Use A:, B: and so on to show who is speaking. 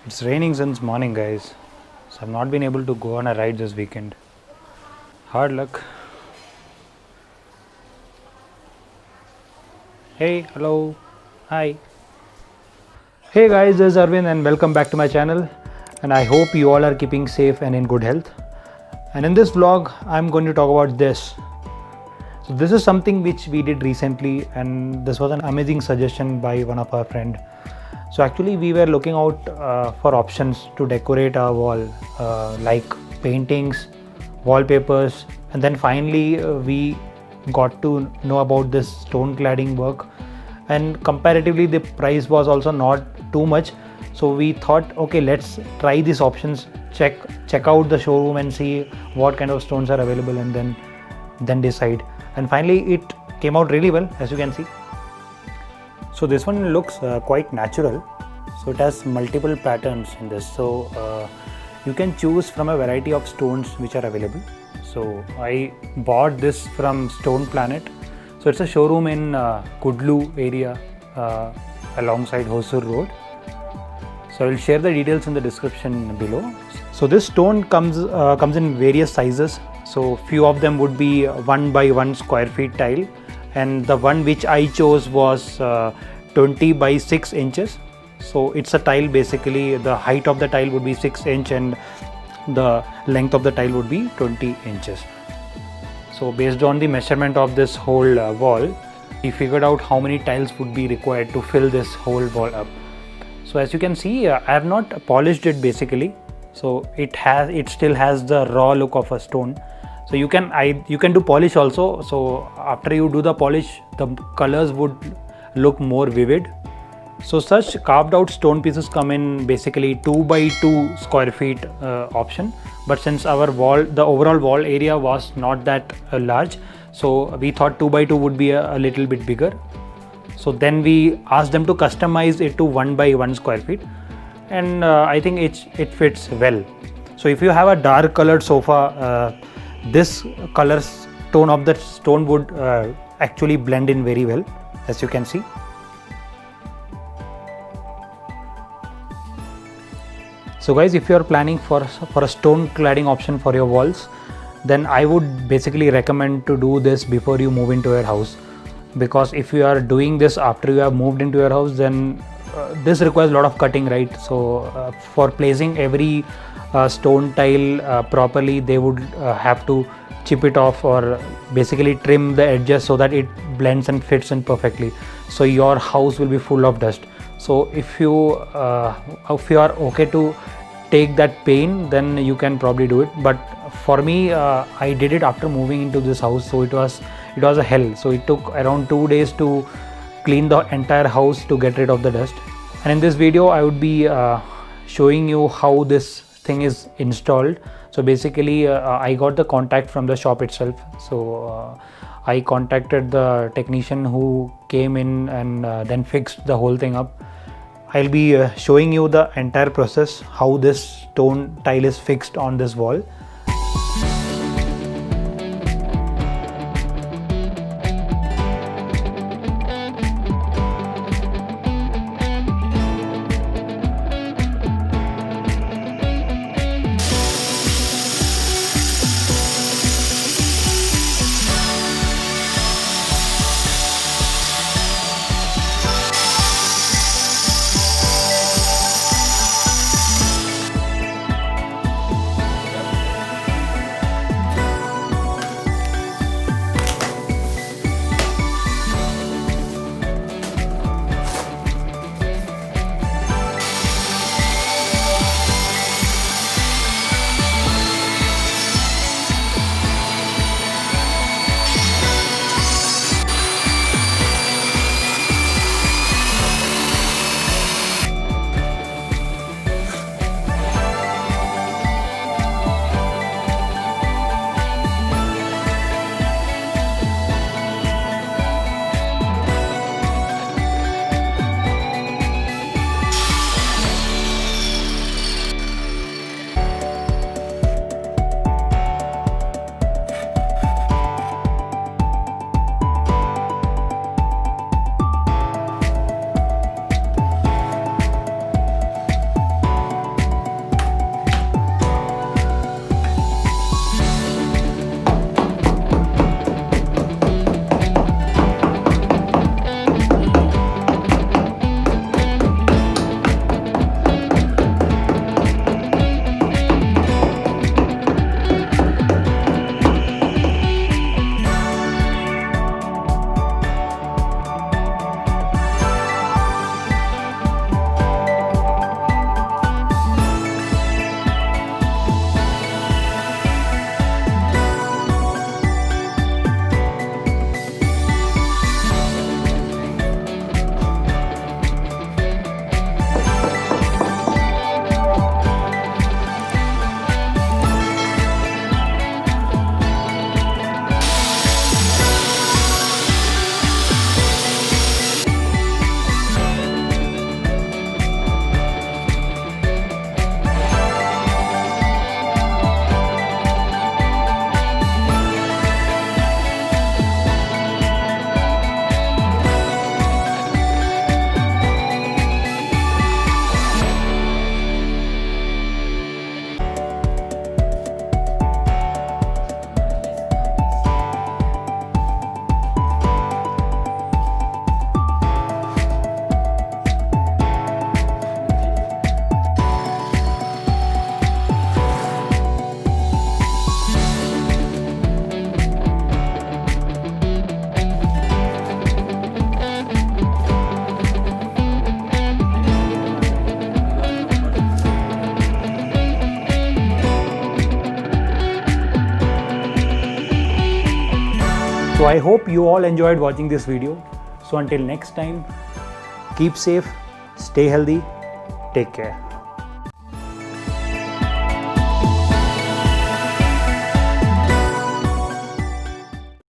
A: It's raining since morning, guys, so I've not been able to go on a ride this weekend. Hard luck. Hey, hello, hi. Hey guys, this is Arvind and welcome back to my channel, and I hope you all are keeping safe and in good health. And in this vlog, I'm going to talk about this. So this is something which we did recently, and this was an amazing suggestion by one of our friend. So actually we were looking out for options to decorate our wall, like paintings, wallpapers, and then finally we got to know about this stone cladding work, and comparatively the price was also not too much. So we thought, okay, let's try these options, check out the showroom and see what kind of stones are available, and then decide. And finally it came out really well, as you can see. So this one looks quite natural, so it has multiple patterns in this, so you can choose from a variety of stones which are available. So I bought this from Stone Planet. So it's a showroom in Kudlu area, alongside Hosur Road. So I will share the details in the description below. So this stone comes in various sizes. So few of them would be 1 by 1 square feet tile, and the one which I chose was 20 by 6 inches. So it's a tile, basically the height of the tile would be 6 inch and the length of the tile would be 20 inches. So based on the measurement of this whole wall, we figured out how many tiles would be required to fill this whole wall up. So as you can see, I have not polished it basically. So it still has the raw look of a stone. So you can do polish also. So after you do the polish, the colors would look more vivid. So such carved out stone pieces come in basically 2 by 2 square feet option. But since our wall, the overall wall area was not that large, so we thought 2 by 2 would be a little bit bigger. So then we asked them to customize it to 1 by 1 square feet, and I think it fits well. So if you have a dark colored sofa, this color tone of the stone would actually blend in very well, as you can see. So guys, if you are planning for a stone cladding option for your walls, then I would basically recommend to do this before you move into your house, because if you are doing this after you have moved into your house, then this requires a lot of cutting, right? So for placing every stone tile properly, they would have to chip it off or basically trim the edges so that it blends and fits in perfectly. So your house will be full of dust. So if you are okay to take that pain, then you can probably do it. But for me, I did it after moving into this house, so it was a hell. So it took around 2 days to clean the entire house to get rid of the dust. And in this video I would be showing you how this thing is installed. So basically I got the contact from the shop itself. So I contacted the technician who came in and then fixed the whole thing up. I'll be showing you the entire process, how this stone tile is fixed on this wall. So I hope you all enjoyed watching this video. So until next time, keep safe, stay healthy, take care.